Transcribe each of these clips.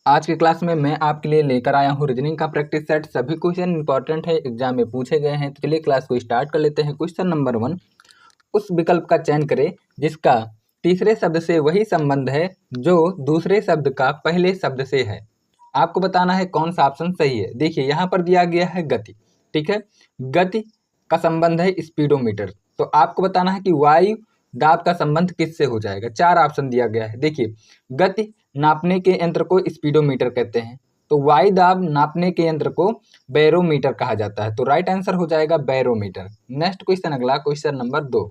आज की क्लास में मैं आपके लिए लेकर आया हूँ रीजनिंग का प्रैक्टिस सेट। सभी क्वेश्चन इंपॉर्टेंट है, एग्जाम में पूछे गए हैं। तो चलिए क्लास को स्टार्ट कर लेते हैं। क्वेश्चन नंबर 1, उस विकल्प का चयन करें जिसका तीसरे शब्द से वही संबंध है जो दूसरे शब्द का पहले शब्द से है। आपको बताना है कौन सा ऑप्शन सही है। देखिए यहाँ पर दिया गया है गति, ठीक है। गति का संबंध है स्पीडोमीटर, तो आपको बताना है कि वायु दाब का संबंध किससे हो जाएगा। 4 ऑप्शन दिया गया है। देखिए, गति नापने के यंत्र को स्पीडोमीटर कहते हैं, तो वायु दाब नापने के यंत्र को बैरोमीटर कहा जाता है। तो राइट आंसर हो जाएगा बैरोमीटर। नेक्स्ट क्वेश्चन, अगला क्वेश्चन नंबर 2,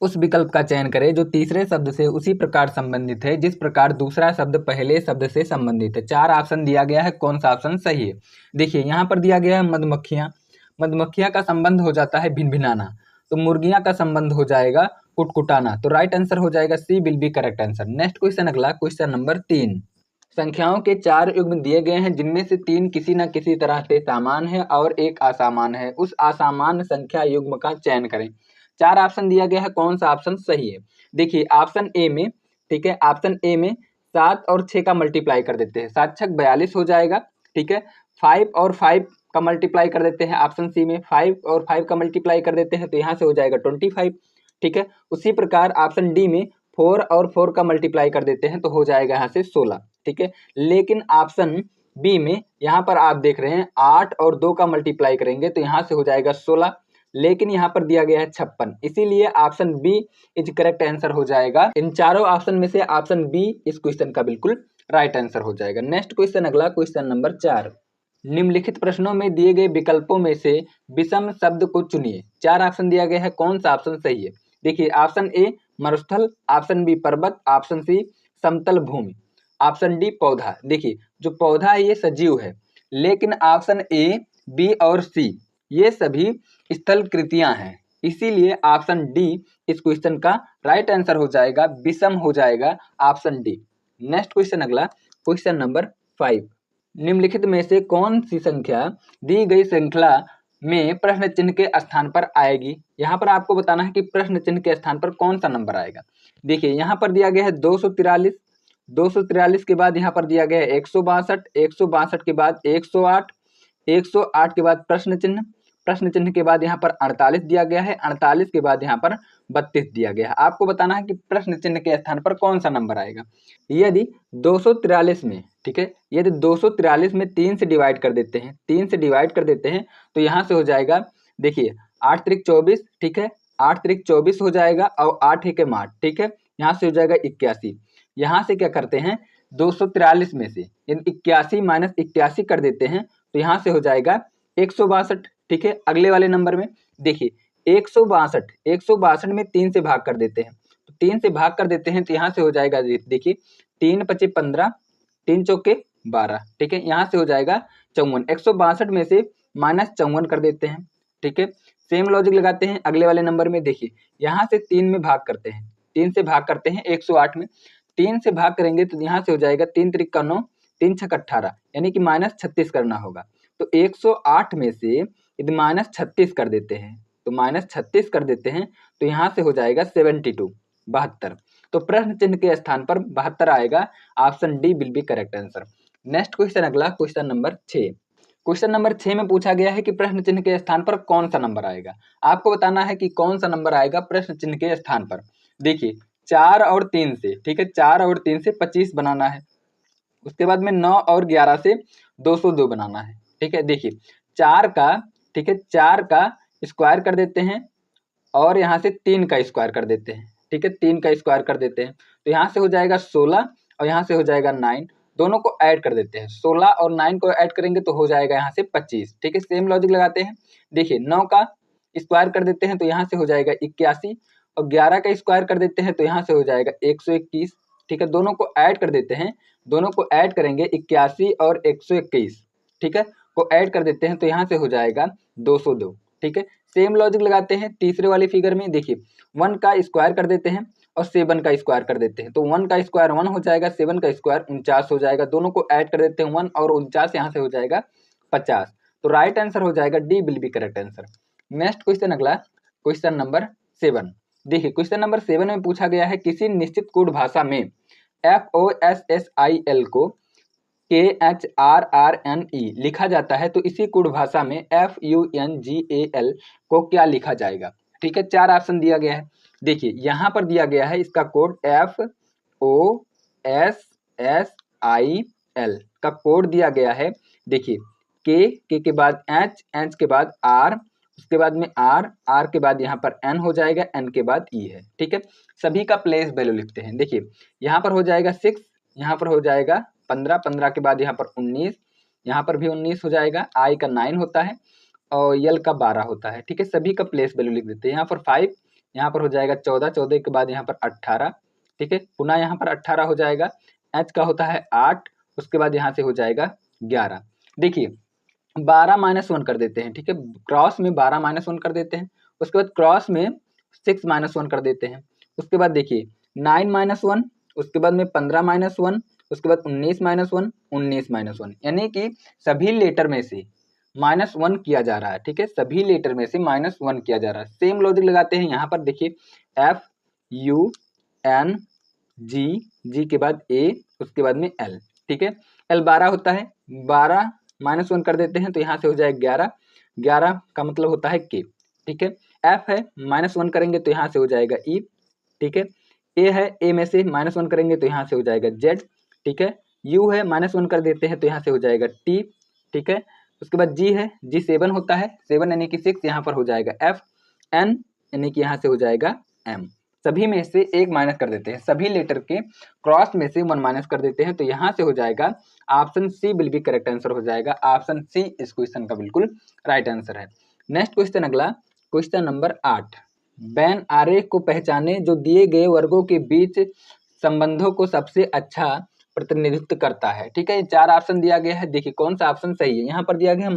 उस विकल्प का चयन करें जो तीसरे शब्द से उसी प्रकार संबंधित है जिस प्रकार दूसरा शब्द पहले शब्द से संबंधित है। 4 ऑप्शन दिया गया है, कौन सा ऑप्शन सही है। देखिए यहाँ पर दिया गया है मधुमक्खियाँ। मधुमक्खियाँ का संबंध हो जाता है भिनभिनाना, तो मुर्गियाँ का संबंध हो जाएगा कुटकुटाना। तो राइट आंसर हो जाएगा C will be correct answer. Next question, अगला क्वेश्चन नंबर 3, संख्याओं के 4 युग्म दिए गए हैं जिनमें से 3 किसी न किसी तरह से समान है और एक असामान्य है। उस असामान्य संख्या युग्म का चयन करें। 4 ऑप्शन दिया गया है, कौन सा ऑप्शन सही है। देखिए ऑप्शन ए में, ठीक है, ऑप्शन ए में 7 और 6 का मल्टीप्लाई कर देते हैं, 7 छक 42 हो जाएगा, ठीक है। 5 और 5 का मल्टीप्लाई कर देते हैं, ऑप्शन सी में 5 और 5 का मल्टीप्लाई कर देते हैं, तो यहाँ से हो जाएगा 25, ठीक है। उसी प्रकार ऑप्शन डी में 4 और 4 का मल्टीप्लाई कर देते हैं तो हो जाएगा यहाँ से 16, ठीक है। लेकिन ऑप्शन बी में यहाँ पर आप देख रहे हैं 8 और 2 का मल्टीप्लाई करेंगे तो यहाँ से हो जाएगा 16, लेकिन यहाँ पर दिया गया है 56, इसीलिए option B is correct answer हो जाएगा। इन चारों ऑप्शन में से ऑप्शन बी इस क्वेश्चन का बिल्कुल राइट आंसर हो जाएगा। नेक्स्ट क्वेश्चन, अगला क्वेश्चन नंबर 4, निम्नलिखित प्रश्नों में दिए गए विकल्पों में से विषम शब्द को चुनिए। 4 ऑप्शन दिया गया है, कौन सा ऑप्शन सही है। देखिए ऑप्शन ए मरुस्थल, ऑप्शन बी पर्वत, ऑप्शन सी समतल भूमि, ऑप्शन डी पौधा। देखिए जो पौधा है ये सजीव है, लेकिन ऑप्शन ए, बी और सी ये सभी स्थल कृतियां हैं, इसीलिए ऑप्शन डी इस क्वेश्चन का राइट आंसर हो जाएगा, विषम हो जाएगा ऑप्शन डी। नेक्स्ट क्वेश्चन, अगला क्वेश्चन नंबर 5, निम्नलिखित में से कौन सी संख्या दी गई श्रृंखला में प्रश्न चिन्ह के स्थान पर आएगी। यहाँ पर आपको बताना है कि प्रश्न चिन्ह के स्थान पर कौन सा नंबर आएगा। देखिए यहाँ पर दिया गया है 243, 243 के बाद यहाँ पर दिया गया है 162, 162 के बाद 108, 108 के बाद प्रश्न चिन्ह, प्रश्न चिन्ह के बाद यहाँ पर 48 दिया गया है, 48 के बाद यहाँ पर 32 दिया गया है। आपको बताना है कि प्रश्न चिन्ह के स्थान पर कौन सा नंबर आएगा। यदि 243 में, ठीक है, यदि 243 में 3 से डिवाइड कर देते हैं, 3 से डिवाइड कर देते हैं तो यहाँ से हो जाएगा, देखिए 8 त्रिक 24, ठीक है, 8 त्रिक 24 हो जाएगा और 8 एक 8, ठीक है, यहाँ से हो जाएगा 81। यहाँ से क्या करते हैं 243 में से यदि 81 माइनस 81 कर देते हैं तो यहाँ से हो जाएगा 162, ठीक है। अगले वाले नंबर में देखिए 162, 162 में 3 से भाग कर देते हैं, तो 3 से भाग कर देते हैं तो यहाँ से हो जाएगा, देखिए 3 पचे 15, 3 चौके 12, ठीक है, यहाँ से हो जाएगा 54। 162 में से माइनस 54 कर देते हैं, ठीक है। सेम लॉजिक लगाते हैं अगले वाले नंबर में। देखिए यहाँ से 3 में भाग करते हैं, 3 से भाग करते हैं 108 में, 3 से भाग करेंगे तो यहाँ से हो जाएगा 3 त्रिक 9, 3 छक 18, यानी कि माइनस 36 करना होगा। तो 108 में से यदि माइनस 36 कर देते हैं, तो माइनस 36 कर देते हैं तो यहाँ से हो जाएगा 72, 72। तो प्रश्न चिन्ह के स्थान पर 72 आएगा, option D will be correct answer. Next question, अगला क्वेश्चन नंबर 6, क्वेश्चन नंबर 6 में पूछा गया है कि प्रश्न चिन्ह के स्थान पर कौन सा नंबर आएगा। आपको बताना है कि कौन सा नंबर आएगा प्रश्न चिन्ह के स्थान पर। देखिए 4 और 3 से, ठीक है, 4 और 3 से 25 बनाना है, उसके बाद में 9 और 11 से 202 बनाना है, ठीक है। देखिए 4 का, ठीक है, 4 का स्क्वायर कर देते हैं और यहाँ से 3 का स्क्वायर कर देते हैं, ठीक है, 3 का स्क्वायर कर देते हैं तो यहाँ से हो जाएगा 16 और यहाँ से हो जाएगा 9, दोनों को ऐड कर देते हैं, 16 और 9 को ऐड करेंगे तो हो जाएगा यहाँ से 25, ठीक है। सेम लॉजिक लगाते हैं। देखिए 9 का स्क्वायर कर देते हैं तो यहाँ से हो जाएगा 81 और 11 का स्क्वायर कर देते हैं तो यहाँ से हो जाएगा 121, ठीक है। दोनों को ऐड कर देते हैं, दोनों को ऐड करेंगे 81 और 121, ठीक है, को ऐड कर देते हैं तो यहाँ से हो जाएगा 202, ठीक है। सेम लॉजिक लगाते हैं तीसरे वाली फिगर में। देखिए 1 का स्क्वायर कर देते हैं और 7 का स्क्वायर कर देते हैं, तो 1 का स्क्वायर 1 हो जाएगा, 7 का स्क्वायर 49 हो जाएगा, दोनों को ऐड कर देते हैं 1 और 49, यहाँ से हो जाएगा 50। तो राइट आंसर हो जाएगा D will be correct answer. Next question, अगला क्वेश्चन नंबर 7। देखिए क्वेश्चन नंबर 7 में पूछा गया है किसी निश्चित कोड भाषा में FOSSIL को KHRRNE लिखा जाता है तो इसी कुड़ भाषा में FUNGAL को क्या लिखा जाएगा। ठीक है, 4 ऑप्शन दिया गया है। देखिए यहाँ पर दिया गया है इसका कोड FOSSIL का कोड दिया गया है। देखिए के के बाद एच के बाद आर, उसके बाद में आर के बाद यहाँ पर एन हो जाएगा, एन के बाद ई है। ठीक है, सभी का प्लेस वैल्यू लिखते हैं। देखिए यहाँ पर हो जाएगा 6, यहाँ पर हो जाएगा 15, 15 के बाद यहाँ पर 19, यहाँ पर भी 19 हो जाएगा, आई का 9 होता है और यल का 12 होता है। ठीक है, सभी का प्लेस वैल्यू लिख देते हैं। यहाँ पर 5, यहाँ पर हो जाएगा 14, 14 के बाद यहाँ पर 18। ठीक है, पुनः यहाँ पर 18 हो जाएगा, एच का होता है 8, उसके बाद यहाँ से हो जाएगा 11। देखिए 12 -1 कर देते हैं। ठीक है, क्रॉस में 12 -1 कर देते हैं, उसके बाद क्रॉस में 6 -1 कर देते हैं, उसके बाद देखिए 9 -1, उसके बाद में 15 -1, उसके बाद 19 -1, 19 -1, यानी कि सभी लेटर में से -1 किया जा रहा है। ठीक है, सभी लेटर में से -1 किया जा रहा है। सेम लॉजिक लगाते हैं यहाँ पर। देखिए FUNG के बाद A, उसके बाद में L। ठीक है, L 12 होता है, 12 -1 कर देते हैं तो यहाँ से हो जाएगा 11, 11 का मतलब होता है K। ठीक है, F है -1 करेंगे तो यहाँ से हो जाएगा E। ठीक है, A है, A में से -1 करेंगे तो यहाँ से हो जाएगा Z। ठीक है, U है -1 कर देते हैं तो यहाँ से हो जाएगा T। ठीक है, उसके बाद G है, G 7 होता है, 7 यानी कि 6, यहाँ पर हो जाएगा F। N यानी कि यहाँ से हो जाएगा M। सभी में से एक माइनस कर देते हैं, सभी लेटर के क्रॉस में से 1 माइनस कर देते हैं तो यहाँ से हो जाएगा option C will be correct answer हो जाएगा। ऑप्शन सी इस क्वेश्चन का बिल्कुल राइट आंसर है। नेक्स्ट क्वेश्चन, अगला क्वेश्चन नंबर 8। वेन आरेख को पहचाने जो दिए गए वर्गों के बीच संबंधों को सबसे अच्छा प्रतिनिधित्व करता है। ठीक है, 4 ऑप्शन दिया गया है। देखिए कौन सा ऑप्शन सही है। यहाँ पर दिया गया है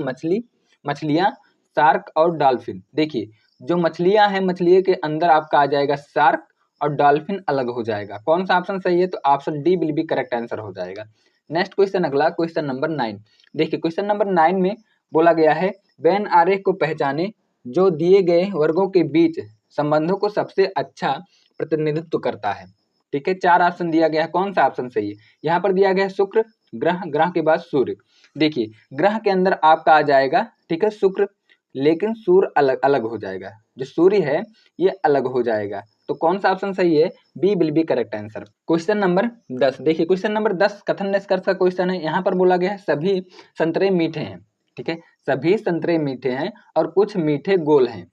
मछलियाँ, शार्क और डॉल्फिन। देखिए जो मछलियाँ हैं, मछली के अंदर आपका आ जाएगा शार्क और डॉल्फिन अलग हो जाएगा। कौन सा ऑप्शन सही है, तो option D will be correct answer हो जाएगा। नेक्स्ट क्वेश्चन, अगला क्वेश्चन नंबर 9। देखिए क्वेश्चन नंबर 9 में बोला गया है वेन आरेख को पहचाने जो दिए गए वर्गों के बीच संबंधों को सबसे अच्छा प्रतिनिधित्व करता है। ठीक है, 4 ऑप्शन दिया गया है, कौन सा ऑप्शन सही है। यहाँ पर दिया गया है शुक्र, ग्रह, ग्रह के बाद सूर्य। देखिए ग्रह के अंदर आपका आ जाएगा, ठीक है, शुक्र, लेकिन सूर्य अलग अलग हो जाएगा, जो सूर्य है ये अलग हो जाएगा। तो कौन सा ऑप्शन सही है, B will be correct answer. Question number 10। देखिए क्वेश्चन नंबर 10 कथन निष्कर्ष का क्वेश्चन है। यहाँ पर बोला गया है सभी संतरे मीठे हैं। ठीक है, सभी संतरे मीठे हैं और कुछ मीठे गोल हैं।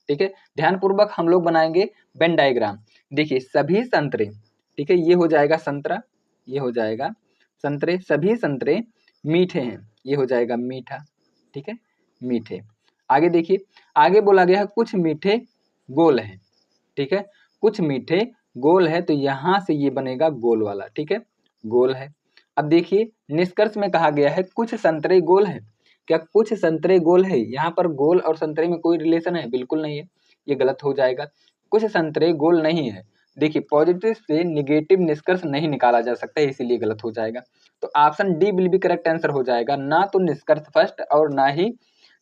ठीक है, ध्यान पूर्वक हम लोग बनाएंगे वेन डायग्राम। देखिए सभी संतरे, ठीक है, ये हो जाएगा संतरा, ये हो जाएगा संतरे, सभी संतरे मीठे हैं, ये हो जाएगा मीठा। ठीक है, मीठे। आगे देखिए, आगे बोला गया है कुछ मीठे गोल हैं। ठीक है, कुछ मीठे गोल है तो यहाँ से ये बनेगा गोल वाला। ठीक है, गोल है। अब देखिए निष्कर्ष में कहा गया है कुछ संतरे गोल हैं। क्या कुछ संतरे गोल है, यहाँ पर गोल और संतरे में कोई रिलेशन है, बिल्कुल नहीं है, ये गलत हो जाएगा। कुछ संतरे गोल नहीं है। देखिए पॉजिटिव से निगेटिव निष्कर्ष नहीं निकाला जा सकता है, इसीलिए गलत हो जाएगा। तो option D will be correct answer हो जाएगा। ना तो निष्कर्ष फर्स्ट और ना ही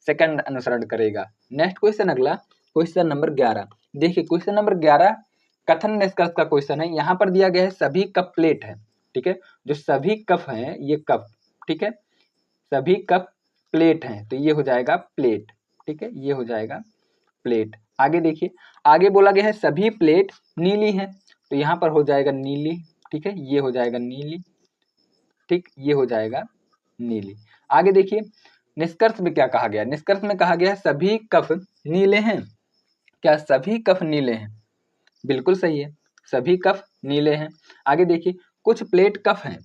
सेकंड अनुसरण करेगा। नेक्स्ट क्वेश्चन, अगला क्वेश्चन नंबर 11। देखिए क्वेश्चन नंबर 11 कथन निष्कर्ष का क्वेश्चन है। यहाँ पर दिया गया है सभी कप प्लेट है। ठीक है, जो सभी कप हैं ये कप, ठीक है, सभी कप प्लेट हैं तो ये हो जाएगा प्लेट। ठीक है, ये हो जाएगा प्लेट। आगे देखिए, आगे बोला गया है सभी प्लेट नीली हैं तो यहाँ पर हो जाएगा नीली। ठीक है, ये हो जाएगा नीली। ठीक, ये हो जाएगा नीली। आगे देखिए निष्कर्ष में क्या कहा गया, निष्कर्ष में कहा गया है सभी कप नीले हैं। क्या सभी कप नीले हैं, बिल्कुल सही है, सभी कप नीले हैं। आगे देखिए कुछ प्लेट कप हैं।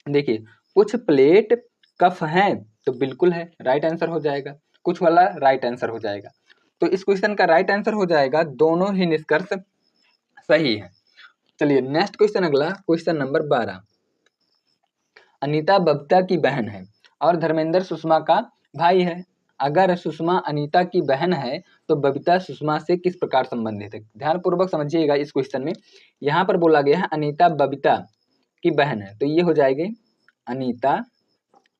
देखिए कुछ प्लेट कप हैं तो बिल्कुल है, राइट आंसर हो जाएगा, कुछ वाला राइट आंसर हो जाएगा। तो इस क्वेश्चन का राइट आंसर हो जाएगा, दोनों ही निष्कर्ष सही है। चलिए नेक्स्ट क्वेश्चन, अगला क्वेश्चन नंबर 12। अनीता बबीता की बहन है और धर्मेंद्र सुषमा का भाई है। अगर सुषमा अनीता की बहन है तो बबीता सुषमा से किस प्रकार संबंधित है। ध्यान पूर्वक समझिएगा इस क्वेश्चन में। यहाँ पर बोला गया है अनीता बबीता की बहन है तो ये हो जाएगी अनीता,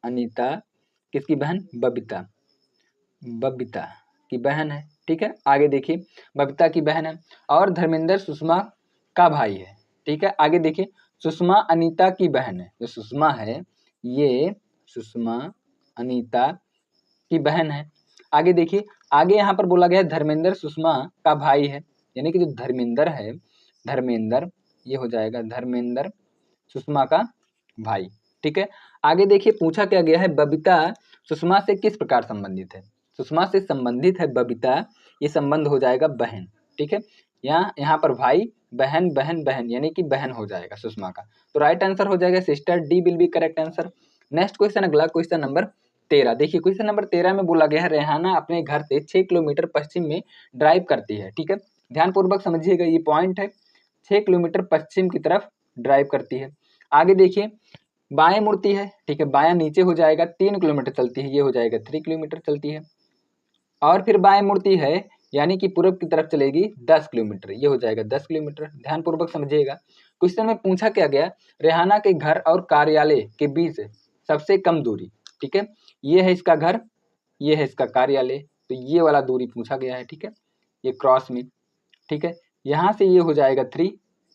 अनीता किसकी बहन, बबीता, बबीता की बहन है। ठीक है, आगे देखिए बबीता की बहन है और धर्मेंद्र सुषमा का भाई है। ठीक है, आगे देखिए सुषमा अनीता की बहन है, जो सुषमा है ये सुषमा अनीता की बहन है। आगे देखिए, आगे यहाँ पर बोला गया है धर्मेंद्र सुषमा का भाई है, यानी कि जो धर्मेंद्र है, धर्मेंद्र ये हो जाएगा धर्मेंद्र सुषमा का भाई। ठीक है, आगे देखिए पूछा क्या गया है, बबीता सुषमा से किस प्रकार संबंधित है। सुषमा से संबंधित है बबीता, ये संबंध हो जाएगा बहन। ठीक है, यहाँ पर भाई बहन बहन बहन यानी कि बहन हो जाएगा सुषमा का, तो राइट आंसर हो जाएगा sister, D will be correct answer. Next question, अगला क्वेश्चन नंबर 13। देखिए क्वेश्चन नंबर 13 में बोला गया है रेहाना अपने घर से 6 किलोमीटर पश्चिम में ड्राइव करती है। ठीक है, ध्यानपूर्वक समझिएगा, ये पॉइंट है, 6 किलोमीटर पश्चिम की तरफ ड्राइव करती है। आगे देखिए बाएं मुड़ती है। ठीक है, बायां नीचे हो जाएगा, 3 किलोमीटर चलती है, ये हो जाएगा 3 किलोमीटर चलती है। और फिर बाएं मुड़ती है यानी कि पूर्व की तरफ चलेगी 10 किलोमीटर, ये हो जाएगा 10 किलोमीटर। ध्यानपूर्वक समझिएगा, क्वेश्चन में पूछा क्या गया, रेहाना के घर और कार्यालय के बीच सबसे कम दूरी। ठीक है, ये है इसका घर, ये है इसका कार्यालय, तो ये वाला दूरी पूछा गया है। ठीक है, ये क्रॉस में। ठीक है, यहाँ से ये हो जाएगा 3।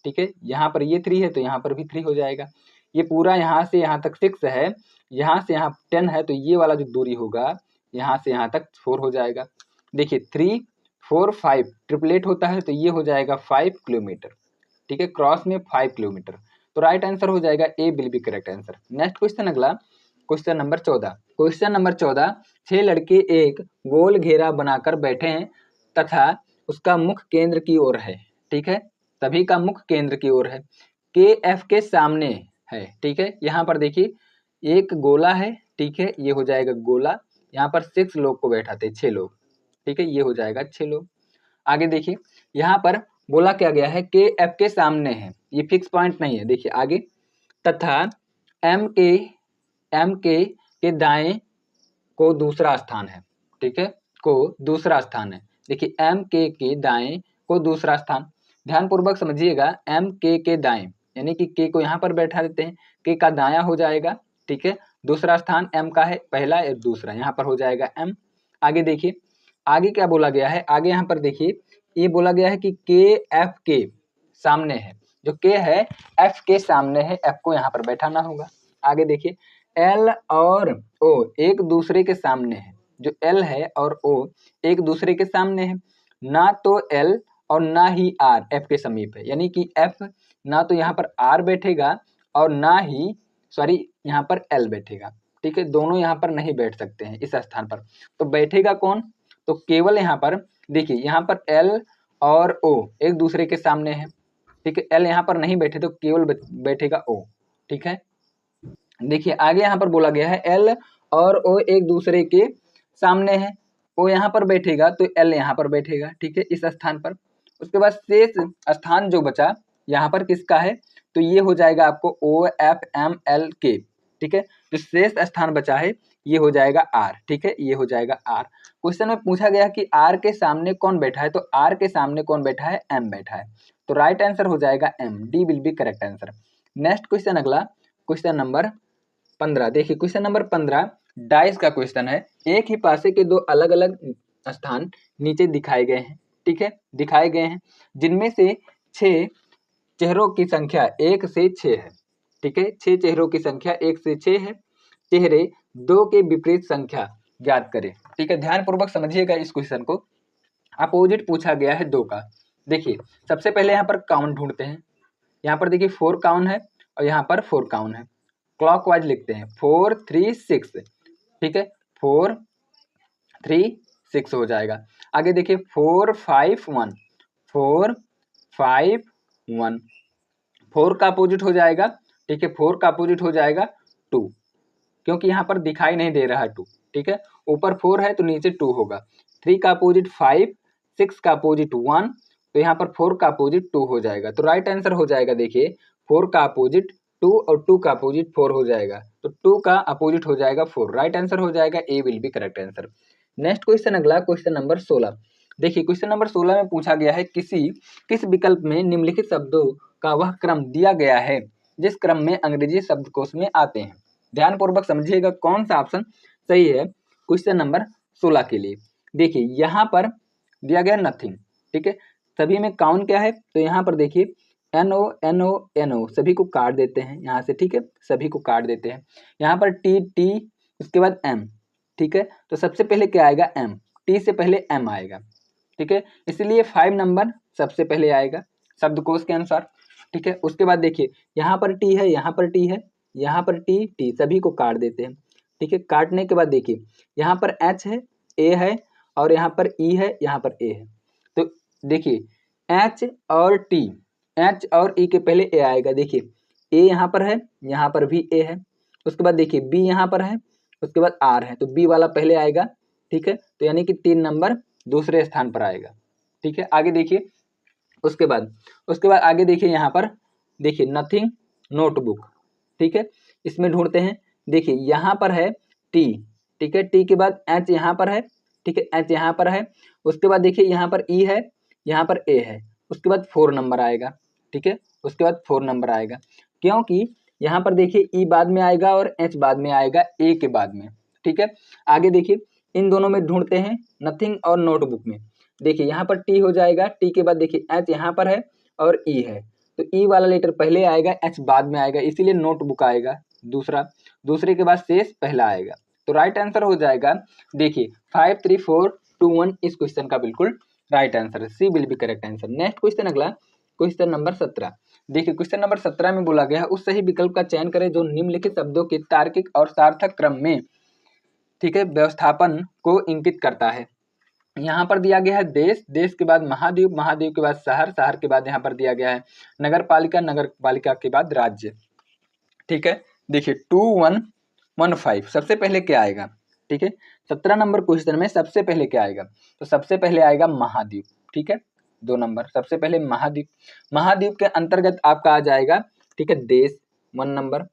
ठीक है, यहाँ पर ये 3 है तो यहाँ पर भी 3 हो जाएगा। ये पूरा यहाँ से यहाँ तक 6 है, यहाँ से यहाँ 10 है, तो ये वाला जो दूरी होगा यहाँ से यहाँ तक 4 हो जाएगा। देखिए 3 4 5 ट्रिपलेट होता है, तो ये हो जाएगा 5 किलोमीटर। ठीक है, क्रॉस में 5 किलोमीटर, तो राइट आंसर हो जाएगा A will be correct answer. Next question, अगला क्वेश्चन नंबर 14। क्वेश्चन नंबर 14, 6 लड़के एक गोल घेरा बनाकर बैठे हैं तथा उसका मुख केंद्र की ओर है। ठीक है, सभी का मुख केंद्र की ओर है, के एफ के सामने है। ठीक है, यहाँ पर देखिए एक गोला है। ठीक है, ये हो जाएगा गोला, यहाँ पर 6 लोग को बैठाते हैं, 6 लोग। ठीक है, ये हो जाएगा 6 लोग। आगे देखिए यहाँ पर बोला क्या गया है, के एफ के सामने है, ये फिक्स पॉइंट नहीं है। देखिए आगे, तथा एम के दाएं को दूसरा स्थान है। ठीक है, को दूसरा स्थान है। देखिए एम के दाएं को दूसरा स्थान, ध्यानपूर्वक समझिएगा, एम के दाएं यानी कि के को यहाँ पर बैठा देते हैं, के का दाया हो जाएगा। ठीक है, दूसरा स्थान एम का है, पहला और दूसरा, यहाँ पर हो जाएगा एम। आगे देखिए आगे क्या बोला गया है, आगे यहाँ पर देखिए ये बोला गया है कि के एफ के सामने है, जो के है एफ के सामने है, एफ को यहाँ पर बैठाना होगा। आगे देखिए एल और ओ एक दूसरे के सामने है, जो एल है और ओ एक दूसरे के सामने है, ना तो एल और ना ही आर एफ के समीप है, यानी कि एफ ना तो यहाँ पर आर बैठेगा और ना ही यहाँ पर एल बैठेगा। ठीक है, दोनों यहाँ पर नहीं बैठ सकते हैं इस स्थान पर, तो बैठेगा कौन, तो केवल यहाँ पर देखिए यहाँ पर एल और ओ एक दूसरे के सामने है। ठीक है, एल यहाँ पर नहीं बैठे तो केवल बैठेगा ओ। ठीक है, देखिए आगे यहाँ पर बोला गया है एल और ओ एक दूसरे के सामने है, ओ यहाँ पर बैठेगा तो एल यहाँ पर बैठेगा। ठीक है, इस स्थान पर। उसके बाद शेष स्थान जो बचा यहाँ पर किसका है, तो ये हो जाएगा आपको ओ एफ एम एल के। ठीक है, जो शेष स्थान बचा है ये हो जाएगा आर। ठीक है, ये हो जाएगा आर। क्वेश्चन में पूछा गया कि आर के सामने कौन बैठा है, तो आर के सामने कौन बैठा है, एम बैठा है, तो राइट आंसर हो जाएगा um, D will be correct answer. Next question, अगला क्वेश्चन नंबर 15। देखिए क्वेश्चन नंबर 15 डाइस का क्वेश्चन है, एक ही पासे के दो अलग अलग स्थान नीचे दिखाए गए हैं। ठीक है, दिखाए गए हैं, जिनमें से 6 चेहरों की संख्या 1 से 6 है। ठीक है, 6 चेहरों की संख्या 1 से 6 है, चेहरे 2 के विपरीत संख्या ज्ञात करें। ठीक है, ध्यानपूर्वक समझिएगा इस क्वेश्चन को, अपोजिट पूछा गया है 2 का। देखिए सबसे पहले यहाँ पर काउंट ढूंढते हैं, यहाँ पर देखिए 4 काउंट है और यहाँ पर 4 काउंट है, क्लॉकवाइज लिखते हैं 4 3 6। ठीक है, 4 3 6 हो जाएगा। आगे देखिए 4 5 1, 4 5 1, 4 का अपोजिट हो जाएगा। ठीक है, 4 का अपोजिट हो जाएगा 2, क्योंकि यहाँ पर दिखाई नहीं दे रहा है 2। ठीक है, ऊपर 4 है तो नीचे 2 होगा। 3 का अपोजिट 5, 6 का अपोजिट 1, तो यहाँ पर 4 का अपोजिट 2 हो जाएगा, तो राइट आंसर हो जाएगा। देखिए 4 का अपोजिट 2 और 2 का अपोजिट 4 हो जाएगा, तो 2 का अपोजिट हो जाएगा 4, राइट आंसर हो जाएगा A will be correct answer. Next question, अगला क्वेश्चन नंबर 16। देखिए क्वेश्चन नंबर 16 में पूछा गया है, किस विकल्प में निम्नलिखित शब्दों का वह क्रम दिया गया है जिस क्रम में अंग्रेजी शब्दकोश में आते हैं। ध्यानपूर्वक समझिएगा कौन सा ऑप्शन सही है क्वेश्चन नंबर 16 के लिए। देखिए यहाँ पर दिया गया नथिंग। ठीक है, सभी में काउंट क्या है, तो यहाँ पर देखिए NO सभी को काट देते हैं यहाँ से, ठीक है, सभी को काट देते हैं। यहाँ पर T, उसके बाद M, ठीक है, तो सबसे पहले क्या आएगा M, T से पहले M आएगा, ठीक है, इसलिए 5 नंबर सबसे पहले आएगा शब्दकोश के अनुसार, ठीक है। उसके बाद देखिए यहाँ पर T है, यहाँ पर T है, यहाँ पर T सभी को काट देते हैं, ठीक है। काटने के बाद देखिए यहाँ पर H है, A है और यहाँ पर E है, यहाँ पर A है, तो देखिए H और T, H और E के पहले A आएगा, देखिए A यहाँ पर है, यहाँ पर भी A है, उसके बाद देखिए B यहाँ पर है, उसके बाद R है, तो B वाला पहले आएगा, ठीक है, तो यानी कि 3 नंबर दूसरे स्थान पर आएगा, ठीक है। आगे देखिए उसके बाद आगे देखिए यहाँ पर देखिए नथिंग नोटबुक, ठीक है, इसमें ढूंढते हैं। देखिए यहाँ पर है T, ठीक है, T के बाद H यहाँ पर है, ठीक है, H यहाँ पर है, उसके बाद देखिए यहाँ पर E है, यहाँ पर A है, उसके बाद 4 नंबर आएगा, ठीक है, उसके बाद 4 नंबर आएगा, क्योंकि यहाँ पर देखिए E बाद में आएगा और H बाद में आएगा A के बाद में, ठीक है। आगे देखिए इन दोनों में ढूंढते हैं, नथिंग और नोटबुक में। देखिए यहाँ पर T हो जाएगा, T के बाद देखिए H यहाँ पर है और E है, तो E वाला लेटर पहले आएगा, H बाद में आएगा, इसीलिए नोटबुक आएगा दूसरा, दूसरे के बाद शेष पहला आएगा, तो राइट आंसर हो जाएगा देखिए 5 3 4 2 1 इस क्वेश्चन का बिल्कुल राइट आंसर है, C will be correct answer. Next question, अगला क्वेश्चन नंबर 17। देखिए क्वेश्चन नंबर 17 में बोला गया है उस सही विकल्प का चयन करें जो निम्नलिखित शब्दों के तार्किक और सार्थक क्रम में, ठीक है, व्यवस्थापन को इंगित करता है। यहाँ पर दिया गया है देश, देश के बाद महाद्वीप, महाद्वीप के बाद शहर, शहर के बाद यहाँ पर दिया गया है नगर पालिका, नगर पालिका के बाद राज्य, ठीक है। देखिए 2115 सबसे पहले क्या आएगा, ठीक है, 17 नंबर क्वेश्चन में सबसे पहले क्या आएगा, तो सबसे पहले आएगा महाद्वीप, ठीक है, 2 नंबर, सबसे पहले महाद्वीप, महाद्वीप के अंतर्गत आपका आ जाएगा, ठीक है, देश 1 नंबर,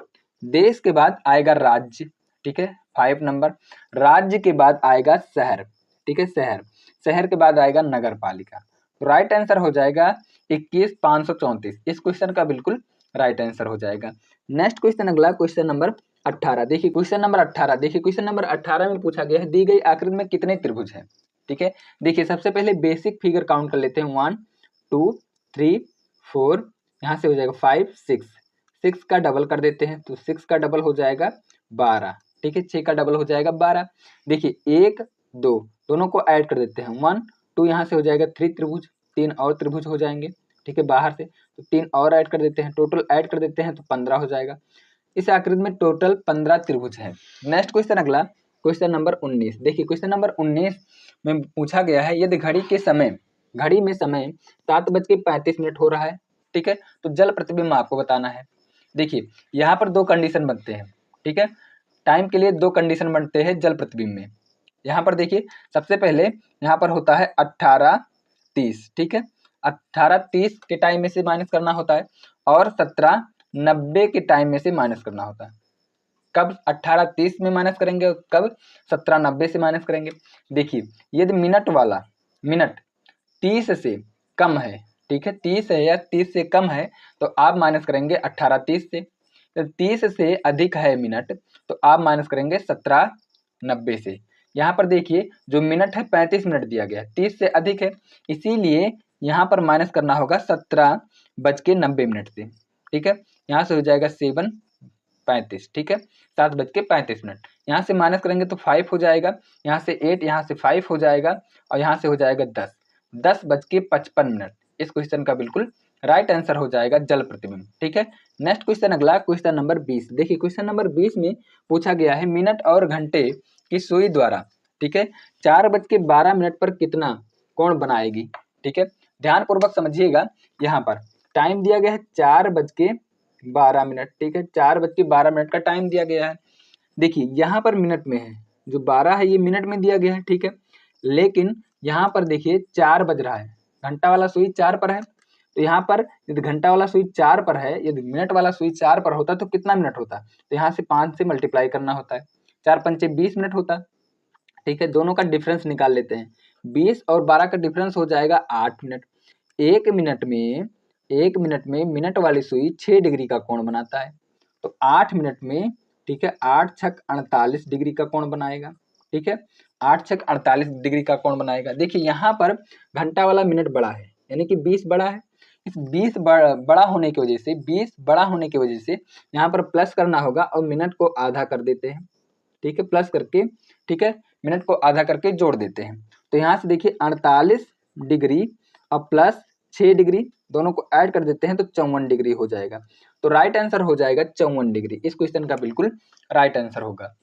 देश के बाद आएगा राज्य, ठीक है, 5 नंबर, राज्य के बाद आएगा शहर, ठीक है, शहर, शहर के बाद आएगा नगर पालिका, तो राइट आंसर हो जाएगा 21,534 इस क्वेश्चन का बिल्कुल राइट आंसर हो जाएगा। नेक्स्ट क्वेश्चन, अगला क्वेश्चन नंबर 18। देखिए क्वेश्चन नंबर 18, देखिए क्वेश्चन नंबर 18 में पूछा गया है दी गई आकृति में कितने त्रिभुज हैं, ठीक है। देखिए सबसे पहले बेसिक फिगर काउंट कर लेते हैं, 1 2 3 4, यहाँ से हो जाएगा 5 6, 6 का डबल कर देते हैं, तो 6 का डबल हो जाएगा 12, ठीक है, 6 का डबल हो जाएगा 12। देखिए 1 2 दोनों को ऐड कर देते हैं, 1 2, यहाँ से हो जाएगा 3 त्रिभुज, 3 और त्रिभुज हो जाएंगे, ठीक है, बाहर से, तो 3 और ऐड कर देते हैं, टोटल ऐड कर देते हैं तो 15 हो जाएगा। इस आकृति में टोटल 15 त्रिभुज है। नेक्स्ट क्वेश्चन, अगला क्वेश्चन नंबर 19। देखिए क्वेश्चन नंबर 19 में पूछा गया है यदि घड़ी में समय 7:35 हो रहा है, ठीक है, तो जल प्रतिबिंब आपको बताना है। देखिए यहाँ पर 2 कंडीशन बनते हैं, ठीक है, टाइम के लिए 2 कंडीशन बनते हैं जल प्रतिबिंब में। यहाँ पर देखिए सबसे पहले यहाँ पर होता है 18:30, ठीक है, 18:30 के टाइम में से माइनस करना होता है और 17:90 के टाइम में से माइनस करना होता है। कब 18:30 में माइनस करेंगे और कब 17:90 से माइनस करेंगे। देखिए यदि मिनट 30 से कम है, ठीक है, 30 है या 30 से कम है तो आप माइनस करेंगे 18:30 से, तो 30 से अधिक है मिनट तो आप माइनस करेंगे 17:90 से। यहाँ पर देखिए जो मिनट है 35 मिनट दिया गया है, 30 से अधिक है, इसीलिए यहाँ पर माइनस करना होगा 17:90 से, ठीक है, यहाँ से हो जाएगा 7:35, ठीक है, 7:35। यहाँ से माइनस करेंगे तो 5 हो जाएगा, यहाँ से 8, यहाँ से 5 हो जाएगा और यहाँ से हो जाएगा 10:55। इस क्वेश्चन का बिल्कुल राइट आंसर हो जाएगा जल प्रतिबिंब, ठीक है। नेक्स्ट क्वेश्चन, अगला क्वेश्चन नंबर 20। देखिए क्वेश्चन नंबर 20 में पूछा गया है मिनट और घंटे की सुई द्वारा, ठीक है, 4:12 पर कितना कोण बनाएगी, ठीक है, ध्यान पूर्वक समझिएगा। यहाँ पर टाइम दिया गया है 4:12, ठीक है, 4:12 का टाइम दिया गया है। देखिए यहाँ पर मिनट में है, जो 12 है ये मिनट में दिया गया है, ठीक है, लेकिन यहाँ पर देखिए 4 बज रहा है, घंटा वाला सुई 4 पर है, तो यहाँ पर यदि घंटा वाला सुई 4 पर है, यदि मिनट वाला सुई 4 पर होता तो कितना मिनट होता, तो यहाँ से 5 से मल्टीप्लाई करना होता है, 4×5 = 20 मिनट होता, ठीक है। दोनों का डिफरेंस निकाल लेते हैं, 20 और 12 का डिफरेंस हो जाएगा 8 मिनट। एक मिनट में मिनट वाली सुई 6 डिग्री का कोण बनाता है, तो 8 मिनट में, ठीक है, 8 छक 48 डिग्री का कोण बनाएगा, ठीक है, 8 छक 48 डिग्री का कोण बनाएगा। देखिए यहाँ पर घंटा वाला मिनट बड़ा है, यानी कि 20 बड़ा है, इस 20 बड़ा होने की वजह से 20 बड़ा होने की वजह से यहाँ पर प्लस करना होगा और मिनट को आधा कर देते हैं। ठीक है, प्लस करके, ठीक है, मिनट को आधा करके जोड़ देते हैं। तो यहाँ से देखिए 48 डिग्री और प्लस 6 डिग्री दोनों को ऐड कर देते हैं तो 54 डिग्री हो जाएगा। तो राइट आंसर हो जाएगा 54 डिग्री। इस क्वेश्चन का बिल्कुल राइट आंसर होगा।